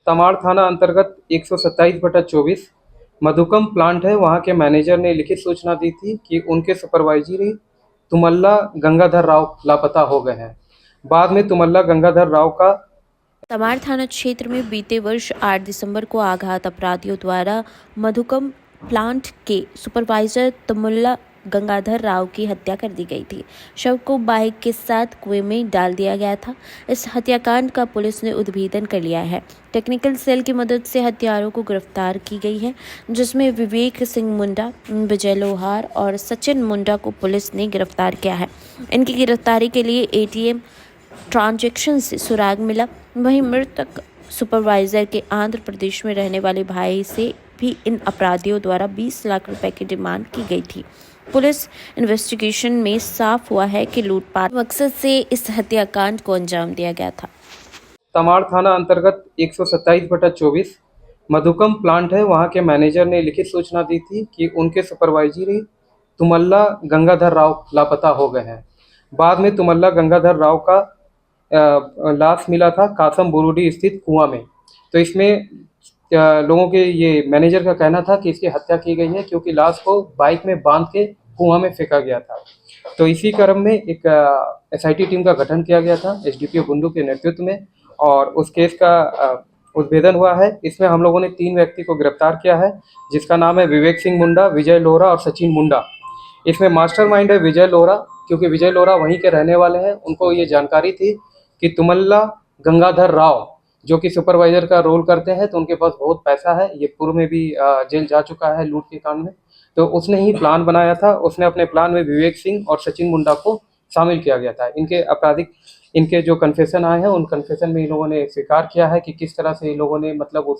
तमाड़ थाना अंतर्गत 127/24 मधुकम प्लांट है। वहाँ के मैनेजर ने लिखित सूचना दी थी कि उनके सुपरवाइजरी तुमल्ला गंगाधर राव लापता हो गए हैं। बाद में तुमल्ला गंगाधर राव का तमाड़ थाना क्षेत्र में बीते वर्ष 8 दिसंबर को आघात अपराधियों द्वारा मधुकम प्लांट के सुपरवाइजर तुमुल्ला गंगाधर राव की हत्या कर दी गई थी। शव को बाइक के साथ कुएं में डाल दिया गया था। इस हत्याकांड का पुलिस ने उद्भेदन कर लिया है। टेक्निकल सेल की मदद से हत्यारों को गिरफ्तार की गई है, जिसमें विवेक सिंह मुंडा, विजय लोहार और सचिन मुंडा को पुलिस ने गिरफ्तार किया है। इनकी गिरफ्तारी के लिए एटीएम ट्रांजैक्शन से सुराग मिला। वहीं मृतक सुपरवाइजर के आंध्र प्रदेश में रहने वाले भाई से भी इन अपराधियों द्वारा 20 लाख रुपए की डिमांड की गई थी। पुलिस इन्वेस्टिगेशन में साफ हुआ है कि लूटपाट मकसद से इस हत्याकांड को अंजाम दिया गया था। तमाड़ थाना अंतर्गत 127/24 मधुकम प्लांट है। वहाँ के मैनेजर ने लिखित सूचना दी थी कि उनके सुपरवाइजरी तुमल्ला गंगाधर राव लापता हो गए हैं। बाद में तुमल्ला गंगाधर राव का लाश मिला था कासम बुरुडी स्थित कुआं में। तो इसमें लोगों के ये मैनेजर का कहना था कि इसकी हत्या की गई है क्योंकि लाश को बाइक में बांध के कुआं में फेंका गया था। तो इसी क्रम में एक एसआईटी टीम का गठन किया गया था एसडीपीओ गुंडू के नेतृत्व में, और उस केस का उद्भेदन हुआ है। इसमें हम लोगों ने 3 व्यक्ति को गिरफ्तार किया है, जिसका नाम है विवेक सिंह मुंडा, विजय लोहरा और सचिन मुंडा। इसमें मास्टरमाइंड है विजय लोहरा, क्योंकि विजय लोहरा वहीं के रहने वाले हैं। उनको ये जानकारी थी कि तुमल्ला गंगाधर राव जो कि सुपरवाइजर का रोल करते हैं, तो उनके पास बहुत पैसा है। ये पूर्व में भी जेल जा चुका है लूट के कांड में। तो उसने ही प्लान बनाया था। उसने अपने प्लान में विवेक सिंह और सचिन मुंडा को शामिल किया गया था। इनके जो कन्फेशन आए हैं, उन कन्फेशन में इन लोगों ने स्वीकार किया है कि किस तरह से इन लोगों ने मतलब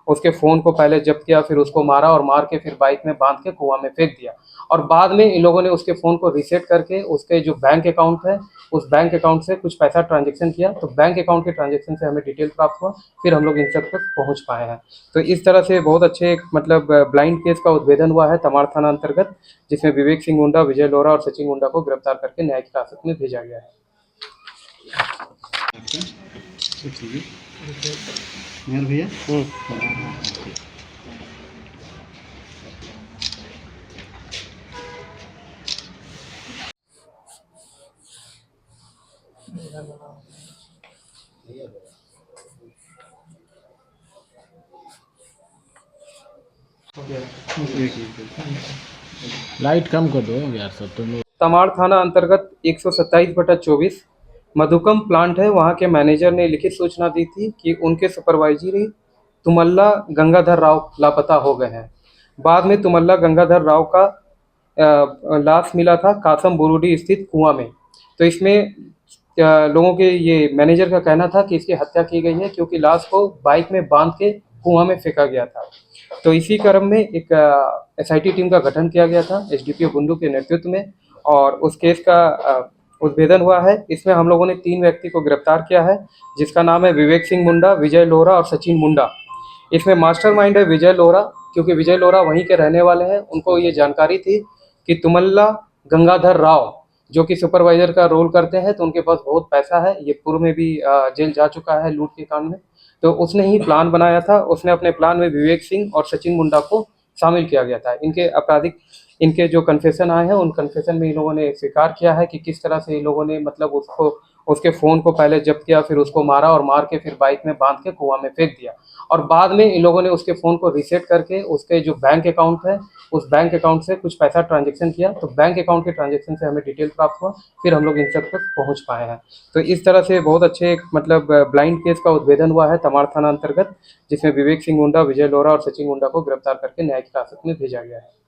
उसके फ़ोन को पहले जब्त किया, फिर उसको मारा और मार के फिर बाइक में बांध के कुआं में फेंक दिया। और बाद में इन लोगों ने उसके फ़ोन को रीसेट करके उसके जो बैंक अकाउंट है, उस बैंक अकाउंट से कुछ पैसा ट्रांजैक्शन किया। तो बैंक अकाउंट के ट्रांजैक्शन से हमें डिटेल प्राप्त हुआ, फिर हम लोग इन सब तक पहुँच पाए हैं। तो इस तरह से बहुत अच्छे मतलब ब्लाइंड केस का उद्भेदन हुआ है तमाड़ थाना अंतर्गत, जिसमें विवेक सिंह मुंडा, विजय लोहरा और सचिन मुंडा को गिरफ्तार करके न्यायिक हिरासत में भेजा गया है। भैया लाइट कम कर दो यार सब तुम लोग। तमाड़ थाना अंतर्गत 127/24 मधुकम प्लांट है। वहाँ के मैनेजर ने लिखित सूचना दी थी कि उनके सुपरवाइजरी तुमल्ला गंगाधर राव लापता हो गए हैं। बाद में तुमल्ला गंगाधर राव का लाश मिला था कासम बुरुडी स्थित कुआं में। तो इसमें लोगों के ये मैनेजर का कहना था कि इसकी हत्या की गई है क्योंकि लाश को बाइक में बांध के कुआं में फेंका गया था। तो इसी क्रम में एक एसआईटी टीम का गठन किया गया था एसडीपीओ गुंडू के नेतृत्व में, और उस केस का उद्भेदन हुआ है। इसमें हम लोगों ने 3 व्यक्ति को गिरफ्तार किया है, जिसका नाम है विवेक सिंह मुंडा, विजय लोहरा और सचिन मुंडा। इसमें मास्टरमाइंड है विजय लोहरा, क्योंकि विजय लोहरा वहीं के रहने वाले हैं। उनको ये जानकारी थी कि तुमल्ला गंगाधर राव जो कि सुपरवाइजर का रोल करते हैं, तो उनके पास बहुत पैसा है। ये पूर्व में भी जेल जा चुका है लूट के कांड में। तो उसने ही प्लान बनाया था। उसने अपने प्लान में विवेक सिंह और सचिन मुंडा को शामिल किया गया था। इनके जो कन्फेशन आए हैं, उन कन्फेशन में इन लोगों ने स्वीकार किया है कि किस तरह से इन लोगों ने मतलब उसके फ़ोन को पहले जब्त किया, फिर उसको मारा और मार के फिर बाइक में बांध के कुआं में फेंक दिया। और बाद में इन लोगों ने उसके फ़ोन को रीसेट करके उसके जो बैंक अकाउंट है, उस बैंक अकाउंट से कुछ पैसा ट्रांजैक्शन किया। तो बैंक अकाउंट के ट्रांजैक्शन से हमें डिटेल प्राप्त हुआ, फिर हम लोग इन सब तक पहुँच पाए हैं। तो इस तरह से बहुत अच्छे मतलब ब्लाइंड केस का उद्भेदन हुआ है तमाड़ थाना अंतर्गत, जिसमें विवेक सिंह मुंडा, विजय लोहरा और सचिन मुंडा को गिरफ्तार करके न्यायिक हिरासत में भेजा गया है।